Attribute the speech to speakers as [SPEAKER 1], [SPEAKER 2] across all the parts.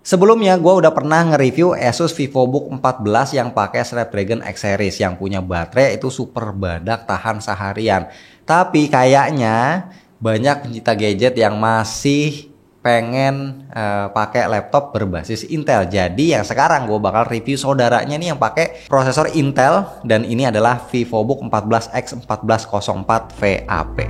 [SPEAKER 1] Sebelumnya gue udah pernah nge-review Asus VivoBook 14 yang pakai Snapdragon X Series yang punya baterai itu super badak, tahan seharian. Tapi kayaknya banyak pencinta gadget yang masih pengen pakai laptop berbasis Intel. Jadi yang sekarang gue bakal review saudaranya nih yang pakai prosesor Intel, dan ini adalah VivoBook 14X 1404 VAP.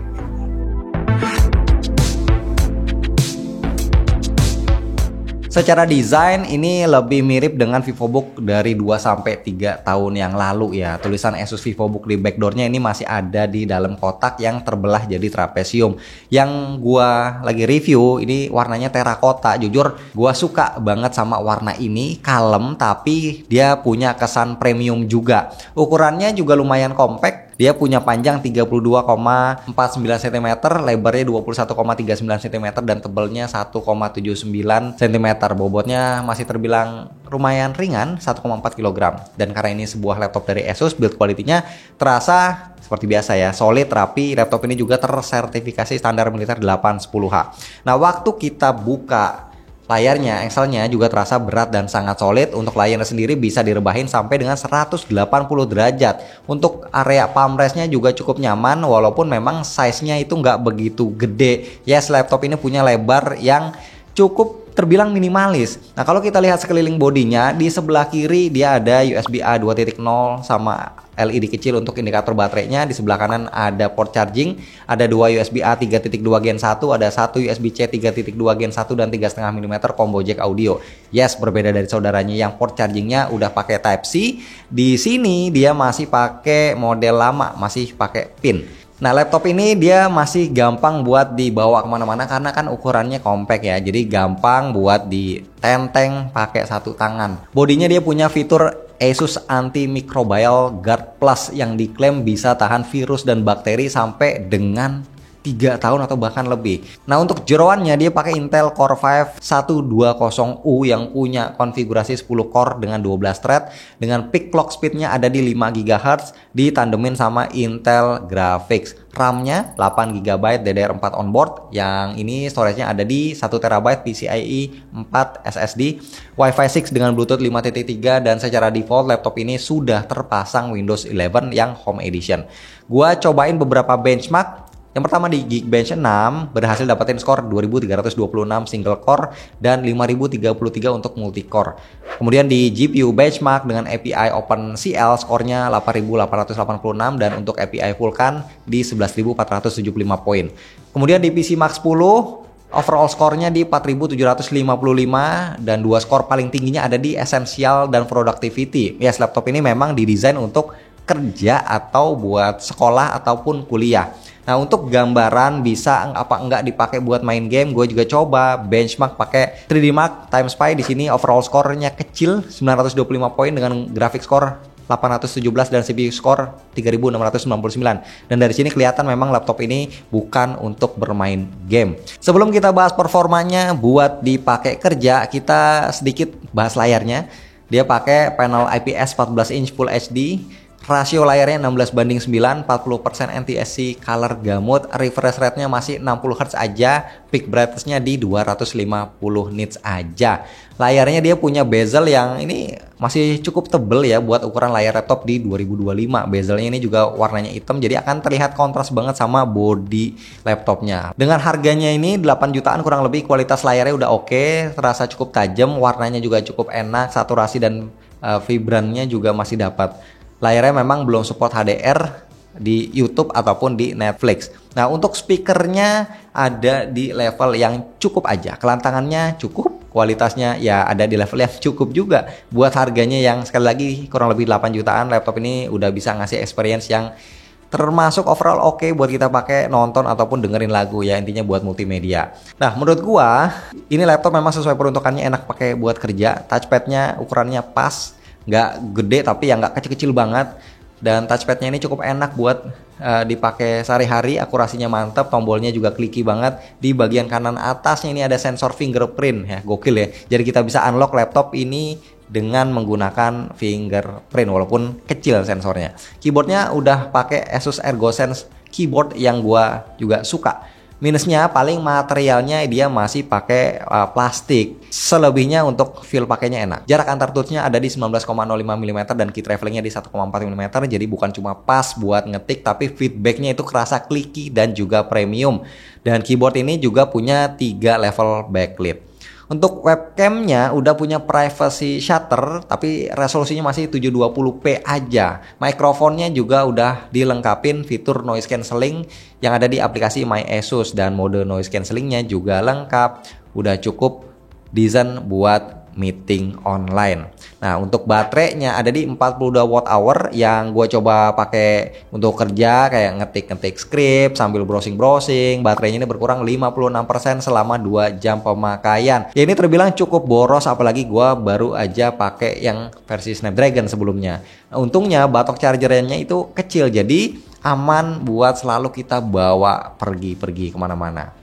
[SPEAKER 1] Secara desain ini lebih mirip dengan VivoBook dari 2-3 tahun yang lalu ya. Tulisan Asus VivoBook di backdoornya ini masih ada di dalam kotak yang terbelah jadi trapesium. Yang gua lagi review ini warnanya terakota. Jujur gua suka banget sama warna ini, kalem tapi dia punya kesan premium juga. Ukurannya juga lumayan compact. Dia punya panjang 32,49 cm, lebarnya 21,39 cm, dan tebalnya 1,79 cm. Bobotnya masih terbilang lumayan ringan, 1,4 kg. Dan karena ini sebuah laptop dari Asus, build quality-nya terasa seperti biasa ya, solid, rapi. Laptop ini juga tersertifikasi standar militer 810H. Nah, waktu kita buka layarnya, Excelnya juga terasa berat dan sangat solid. Untuk layarnya sendiri bisa direbahin sampai dengan 180 derajat. Untuk area palm rest-nya juga cukup nyaman, walaupun memang size-nya itu nggak begitu gede. Yes, laptop ini punya lebar yang cukup terbilang minimalis. Nah, kalau kita lihat sekeliling bodinya, di sebelah kiri dia ada USB-A 2.0 sama LED kecil untuk indikator baterainya. Di sebelah kanan ada port charging, ada 2 USB-A 3.2 Gen 1, ada 1 USB-C 3.2 Gen 1 dan 3,5 mm combo jack audio. Yes, berbeda dari saudaranya yang port chargingnya udah pakai Type-C. Di sini dia masih pakai model lama, masih pakai pin. Nah, laptop ini dia masih gampang buat dibawa kemana-mana karena kan ukurannya compact ya. Jadi gampang buat ditenteng pakai satu tangan. Bodinya dia punya fitur Asus Antimicrobial Guard Plus yang diklaim bisa tahan virus dan bakteri sampai dengan 3 tahun atau bahkan lebih. Nah, untuk jeroannya dia pakai Intel Core 5 120U yang punya konfigurasi 10 core dengan 12 thread dengan peak clock speednya ada di 5 GHz, ditandemin sama Intel Graphics. RAM-nya 8 GB DDR4 onboard, yang ini storage-nya ada di 1 TB PCIe 4 SSD, Wi-Fi 6 dengan Bluetooth 5.3, dan secara default laptop ini sudah terpasang Windows 11 yang Home Edition. Gua cobain beberapa benchmark. Yang pertama di Geekbench 6 berhasil dapetin skor 2326 single core dan 5033 untuk multi core. Kemudian di GPU benchmark dengan API OpenCL skornya 8886 dan untuk API Vulkan di 11475 poin. Kemudian di PC Mark 10 overall skornya di 4755 dan 2 skor paling tingginya ada di Essential dan Productivity. Yes, laptop ini memang didesain untuk kerja atau buat sekolah ataupun kuliah. Nah, untuk gambaran bisa apa enggak dipakai buat main game, gue juga coba benchmark pakai 3D Mark Time Spy. Di sini overall skornya kecil 925 poin dengan graphic score 817 dan CPU score 3699. Dan dari sini kelihatan memang laptop ini bukan untuk bermain game. Sebelum kita bahas performanya buat dipakai kerja, kita sedikit bahas layarnya. Dia pakai panel IPS 14 inch Full HD. Rasio layarnya 16:9, 40% NTSC color gamut, refresh rate-nya masih 60 Hz aja, peak brightness-nya di 250 nits aja. Layarnya dia punya bezel yang ini masih cukup tebel ya buat ukuran layar laptop di 2025. Bezelnya ini juga warnanya hitam, jadi akan terlihat kontras banget sama body laptopnya. Dengan harganya ini 8 jutaan kurang lebih, kualitas layarnya udah oke, terasa cukup tajam, warnanya juga cukup enak, saturasi dan vibrannya juga masih dapat. Layarnya memang belum support HDR di YouTube ataupun di Netflix. Nah, untuk speakernya ada di level yang cukup aja. Kelantangannya cukup, kualitasnya ya ada di level yang cukup juga. Buat harganya yang sekali lagi kurang lebih 8 jutaan, laptop ini udah bisa ngasih experience yang termasuk overall oke buat kita pakai nonton ataupun dengerin lagu ya, intinya buat multimedia. Nah, menurut gua ini laptop memang sesuai peruntukannya, enak pakai buat kerja. Touchpadnya ukurannya pas, nggak gede tapi ya nggak kecil-kecil banget, dan touchpadnya ini cukup enak buat dipakai sehari-hari. Akurasinya mantap, tombolnya juga kliki banget. Di bagian kanan atasnya ini ada sensor fingerprint ya, gokil ya. Jadi kita bisa unlock laptop ini dengan menggunakan fingerprint walaupun kecil sensornya. Keyboardnya udah pakai Asus ErgoSense keyboard yang gua juga suka. Minusnya paling materialnya dia masih pakai plastik. Selebihnya untuk feel pakainya enak. Jarak antar touchnya ada di 19,05 mm dan key travelingnya di 1,4 mm. Jadi bukan cuma pas buat ngetik, tapi feedbacknya itu kerasa clicky dan juga premium. Dan keyboard ini juga punya 3 level backlit. Untuk webcamnya udah punya privacy shutter, tapi resolusinya masih 720p aja. Mikrofonnya juga udah dilengkapin fitur noise cancelling yang ada di aplikasi My ASUS, dan mode noise cancellingnya juga lengkap. Udah cukup desain buat meeting online. Nah, untuk baterainya ada di 42 watt hour yang gue coba pakai untuk kerja kayak ngetik-ngetik script sambil browsing-browsing. Baterainya ini berkurang 56% selama 2 jam pemakaian. Ya ini terbilang cukup boros, apalagi gue baru aja pakai yang versi Snapdragon sebelumnya. Nah, untungnya batok chargernya itu kecil, jadi aman buat selalu kita bawa pergi-pergi kemana-mana.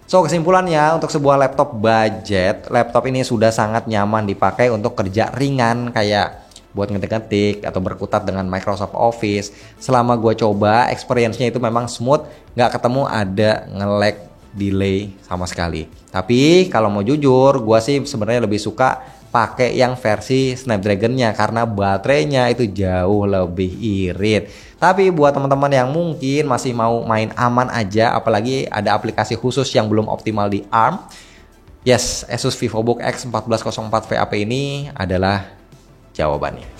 [SPEAKER 1] So, kesimpulannya untuk sebuah laptop budget, laptop ini sudah sangat nyaman dipakai untuk kerja ringan kayak buat ngetik-ngetik atau berkutat dengan Microsoft Office. Selama gue coba, experience-nya itu memang smooth, nggak ketemu ada nge-lag, delay sama sekali. Tapi kalau mau jujur, gue sih sebenarnya lebih suka pakai yang versi Snapdragon-nya karena baterainya itu jauh lebih irit. Tapi buat teman-teman yang mungkin masih mau main aman aja, apalagi ada aplikasi khusus yang belum optimal di ARM, yes, Asus VivoBook X1404 VAP ini adalah jawabannya.